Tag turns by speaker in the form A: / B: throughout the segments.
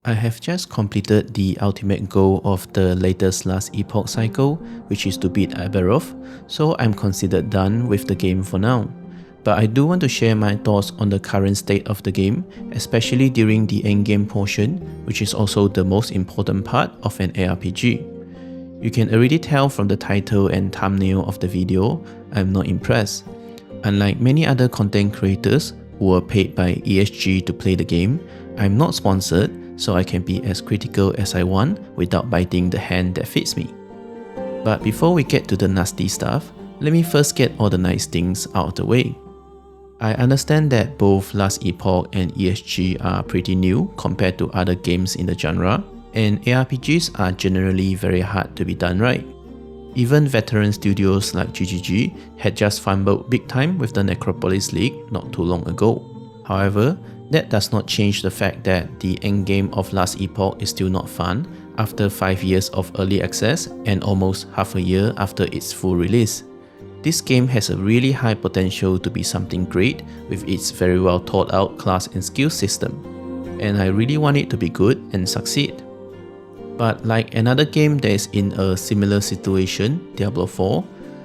A: I have just completed the ultimate goal of the latest Last Epoch cycle, which is to beat Aberoth, so I'm considered done with the game for now. But I do want to share my thoughts on the current state of the game, especially during the endgame portion, which is also the most important part of an ARPG. You can already tell from the title and thumbnail of the video, I'm not impressed. Unlike many other content creators who are paid by ESG to play the game, I'm not sponsored, so I can be as critical as I want without biting the hand that fits me. But before we get to the nasty stuff, let me first get all the nice things out of the way. I understand that both Last Epoch and ESG are pretty new compared to other games in the genre, and ARPGs are generally very hard to be done right. Even veteran studios like GGG had just fumbled big time with the Necropolis League not too long ago. However, that does not change the fact that the endgame of Last Epoch is still not fun after 5 years of early access and almost half a year after its full release. This game has a really high potential to be something great with its very well thought out class and skill system, and I really want it to be good and succeed. But like another game that is in a similar situation, Diablo 4,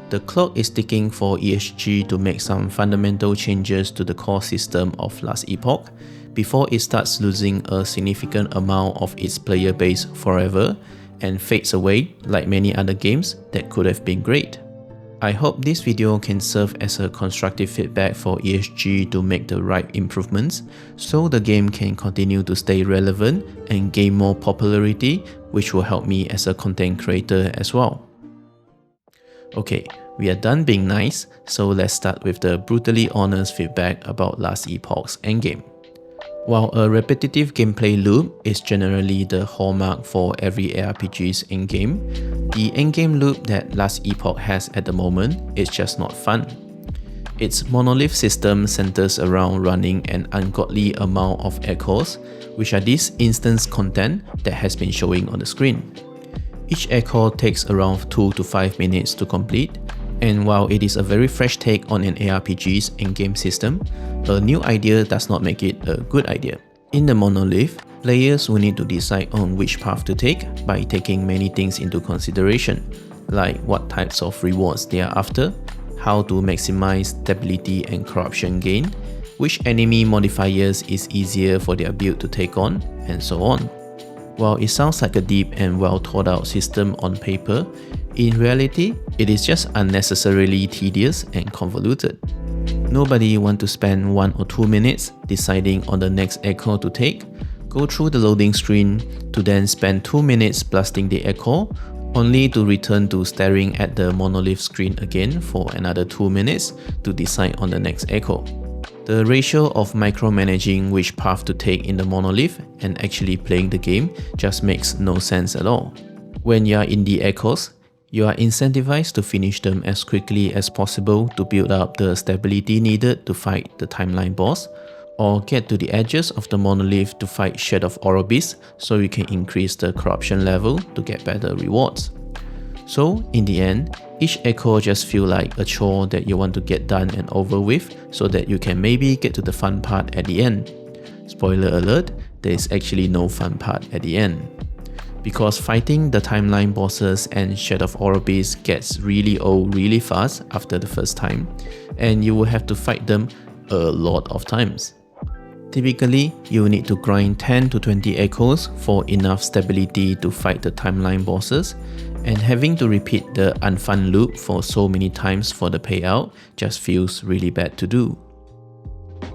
A: the clock is ticking for ESG to make some fundamental changes to the core system of Last Epoch before it starts losing a significant amount of its player base forever and fades away like many other games that could have been great. I hope this video can serve as a constructive feedback for ESG to make the right improvements so the game can continue to stay relevant and gain more popularity, which will help me as a content creator as well. Okay, we are done being nice, so let's start with the brutally honest feedback about Last Epoch's endgame. While a repetitive gameplay loop is generally the hallmark for every ARPG's endgame, the endgame loop that Last Epoch has at the moment is just not fun. Its monolith system centers around running an ungodly amount of echoes, which are this instance content that has been showing on the screen. Each echo takes around 2 to 5 minutes to complete, and while it is a very fresh take on an ARPG's endgame system, a new idea does not make it a good idea. In the monolith, players will need to decide on which path to take by taking many things into consideration, like what types of rewards they are after, how to maximize stability and corruption gain, which enemy modifiers is easier for their build to take on, and so on. While it sounds like a deep and well thought out system on paper, in reality, it is just unnecessarily tedious and convoluted. Nobody wants to spend 1 or 2 minutes deciding on the next echo to take, go through the loading screen to then spend 2 minutes blasting the echo, only to return to staring at the monolith screen again for another 2 minutes to decide on the next echo. The ratio of micromanaging which path to take in the monolith and actually playing the game just makes no sense at all. When you are in the echoes, you are incentivized to finish them as quickly as possible to build up the stability needed to fight the timeline boss, or get to the edges of the monolith to fight Shadow of Orobis so you can increase the corruption level to get better rewards. So in the end, each echo just feels like a chore that you want to get done and over with so that you can maybe get to the fun part at the end. Spoiler alert, there is actually no fun part at the end. Because fighting the timeline bosses and Shadow of Orobis gets really old really fast after the first time, and you will have to fight them a lot of times. Typically, you will need to grind 10 to 20 echoes for enough stability to fight the timeline bosses, and having to repeat the unfun loop for so many times for the payout just feels really bad to do.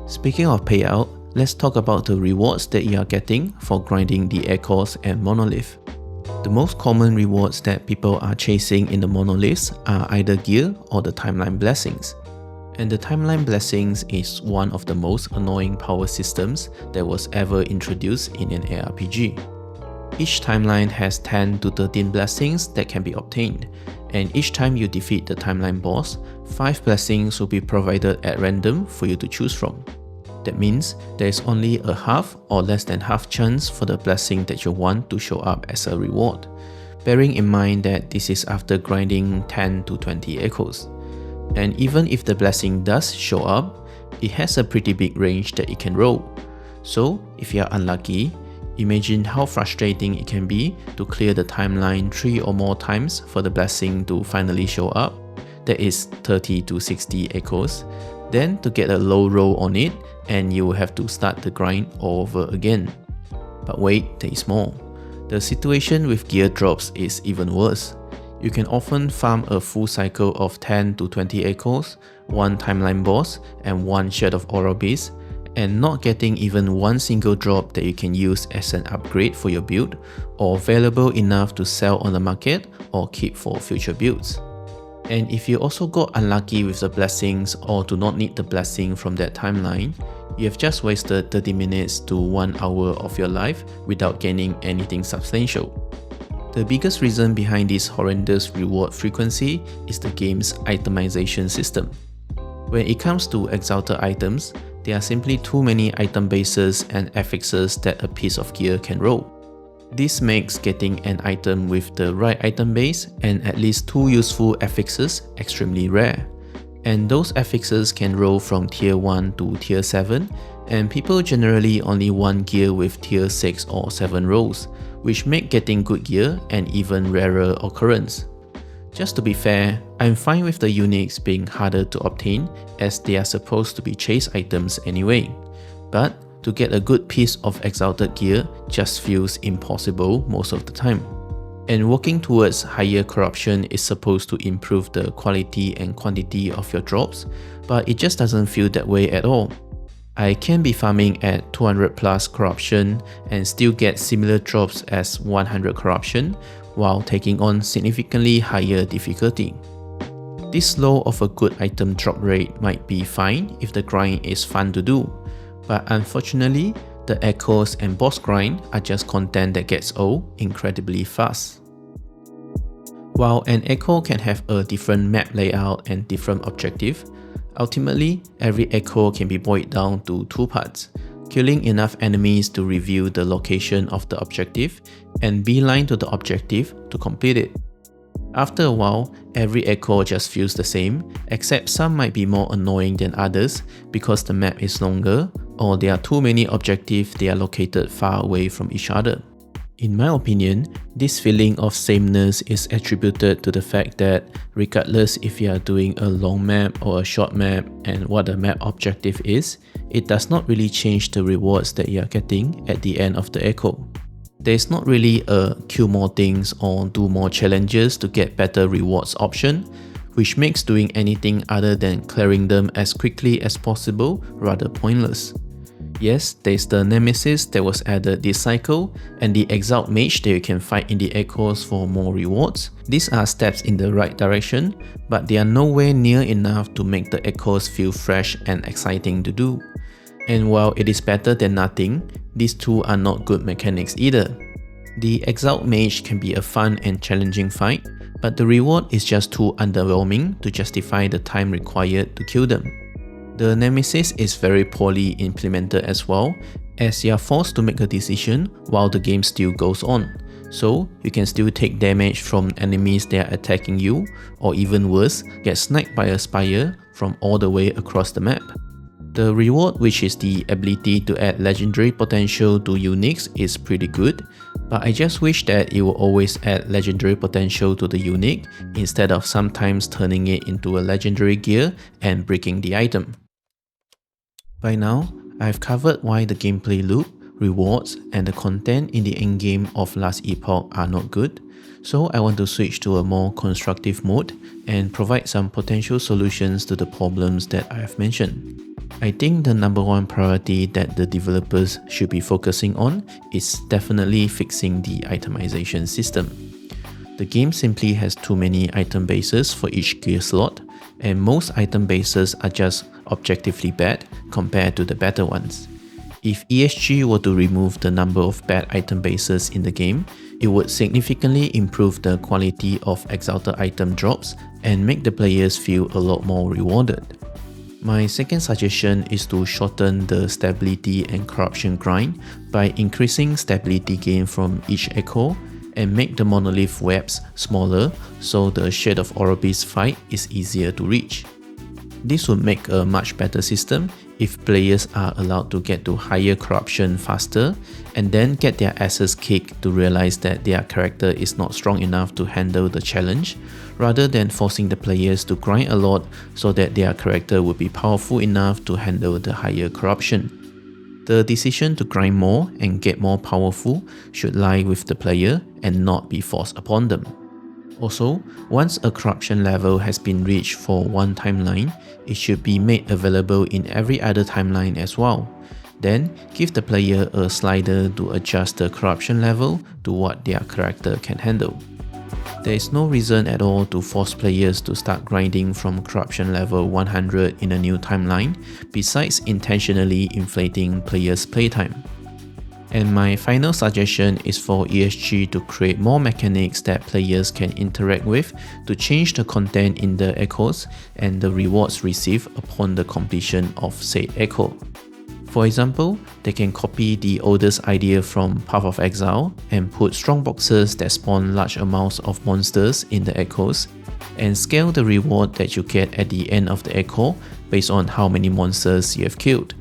A: Speaking of payout, let's talk about the rewards that you are getting for grinding the echoes and monolith. The most common rewards that people are chasing in the monoliths are either gear or the timeline blessings. And the timeline blessings is one of the most annoying power systems that was ever introduced in an ARPG. Each timeline has 10 to 13 blessings that can be obtained, and each time you defeat the timeline boss, 5 blessings will be provided at random for you to choose from. That means there is only a half or less than half chance for the blessing that you want to show up as a reward, bearing in mind that this is after grinding 10 to 20 echoes. And even if the blessing does show up, it has a pretty big range that it can roll. So if you are unlucky, Imagine how frustrating it can be to clear the timeline 3 or more times for the blessing to finally show up, that is 30 to 60 echoes, then to get a low roll on it and you will have to start the grind all over again. But wait, there is more. The situation with gear drops is even worse. You can often farm a full cycle of 10 to 20 echoes, 1 timeline boss, and 1 shard of aura base, and not getting even one single drop that you can use as an upgrade for your build, or valuable enough to sell on the market or keep for future builds. And if you also got unlucky with the blessings or do not need the blessing from that timeline, you have just wasted 30 minutes to 1 hour of your life without gaining anything substantial. The biggest reason behind this horrendous reward frequency is the game's itemization system. When it comes to exalted items, there are simply too many item bases and affixes that a piece of gear can roll. This makes getting an item with the right item base and at least 2 useful affixes extremely rare. And those affixes can roll from tier 1 to tier 7, and people generally only want gear with tier 6 or 7 rolls, which make getting good gear an even rarer occurrence. Just to be fair, I'm fine with the uniques being harder to obtain as they are supposed to be chase items anyway. But to get a good piece of exalted gear just feels impossible most of the time. And working towards higher corruption is supposed to improve the quality and quantity of your drops, but it just doesn't feel that way at all. I can be farming at 200 plus corruption and still get similar drops as 100 corruption while taking on significantly higher difficulty. This low of a good item drop rate might be fine if the grind is fun to do, but unfortunately, the echoes and boss grind are just content that gets old incredibly fast. While an echo can have a different map layout and different objective, ultimately every echo can be boiled down to 2 parts: killing enough enemies to reveal the location of the objective and beeline to the objective to complete it. After a while, every echo just feels the same, except some might be more annoying than others because the map is longer or there are too many objectives they are located far away from each other. In my opinion, this feeling of sameness is attributed to the fact that regardless if you are doing a long map or a short map and what the map objective is, it does not really change the rewards that you are getting at the end of the echo. There is not really a kill more things or do more challenges to get better rewards option, which makes doing anything other than clearing them as quickly as possible rather pointless. Yes, there's the Nemesis that was added this cycle and the Exalt Mage that you can fight in the echoes for more rewards. These are steps in the right direction, but they are nowhere near enough to make the echoes feel fresh and exciting to do. And while it is better than nothing, these two are not good mechanics either. The Exalt Mage can be a fun and challenging fight, but the reward is just too underwhelming to justify the time required to kill them. The Nemesis is very poorly implemented as well, as you are forced to make a decision while the game still goes on. So you can still take damage from enemies that are attacking you, or even worse, get sniped by a spire from all the way across the map. The reward, which is the ability to add legendary potential to uniques, is pretty good, but I just wish that it will always add legendary potential to the unique instead of sometimes turning it into a legendary gear and breaking the item. By now, I've covered why the gameplay loop, rewards, and the content in the endgame of last Epoch are not good, so I want to switch to a more constructive mode and provide some potential solutions to the problems that I have mentioned. I think the number one priority that the developers should be focusing on is definitely fixing the itemization system. The game simply has too many item bases for each gear slot, and most item bases are just objectively bad compared to the better ones. If ESG were to remove the number of bad item bases in the game, it would significantly improve the quality of exalted item drops and make the players feel a lot more rewarded. My second suggestion is to shorten the stability and corruption grind by increasing stability gain from each echo and make the monolith webs smaller so the Shade of Orobis fight is easier to reach. This would make a much better system if players are allowed to get to higher corruption faster and then get their asses kicked to realize that their character is not strong enough to handle the challenge, rather than forcing the players to grind a lot so that their character would be powerful enough to handle the higher corruption. The decision to grind more and get more powerful should lie with the player and not be forced upon them. Also, once a corruption level has been reached for one timeline, it should be made available in every other timeline as well. Then, give the player a slider to adjust the corruption level to what their character can handle. There is no reason at all to force players to start grinding from corruption level 100 in a new timeline, besides intentionally inflating players' playtime. And my final suggestion is for ESG to create more mechanics that players can interact with to change the content in the echoes and the rewards received upon the completion of said echo. For example, they can copy the oldest idea from Path of Exile and put strong boxes that spawn large amounts of monsters in the echoes, and scale the reward that you get at the end of the echo based on how many monsters you have killed.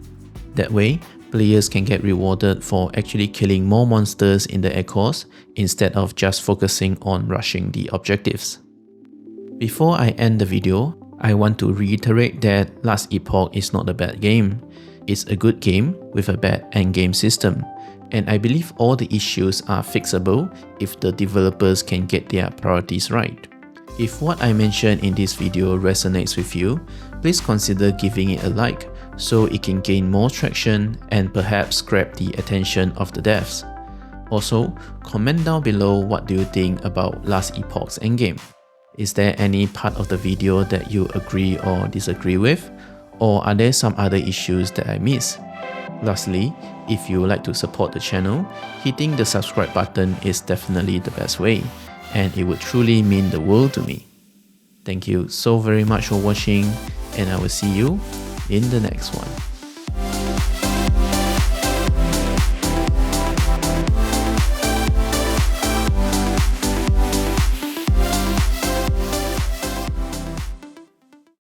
A: That way, players can get rewarded for actually killing more monsters in the echoes instead of just focusing on rushing the objectives. Before I end the video, I want to reiterate that Last Epoch is not a bad game. It's a good game with a bad endgame system, and I believe all the issues are fixable if the developers can get their priorities right. If what I mentioned in this video resonates with you, please consider giving it a like so it can gain more traction and perhaps grab the attention of the devs. Also, comment down below what do you think about Last Epoch's endgame. Is there any part of the video that you agree or disagree with? Or are there some other issues that I miss? Lastly, if you would like to support the channel, hitting the subscribe button is definitely the best way, and it would truly mean the world to me. Thank you so very much for watching, and I will see you in the next one.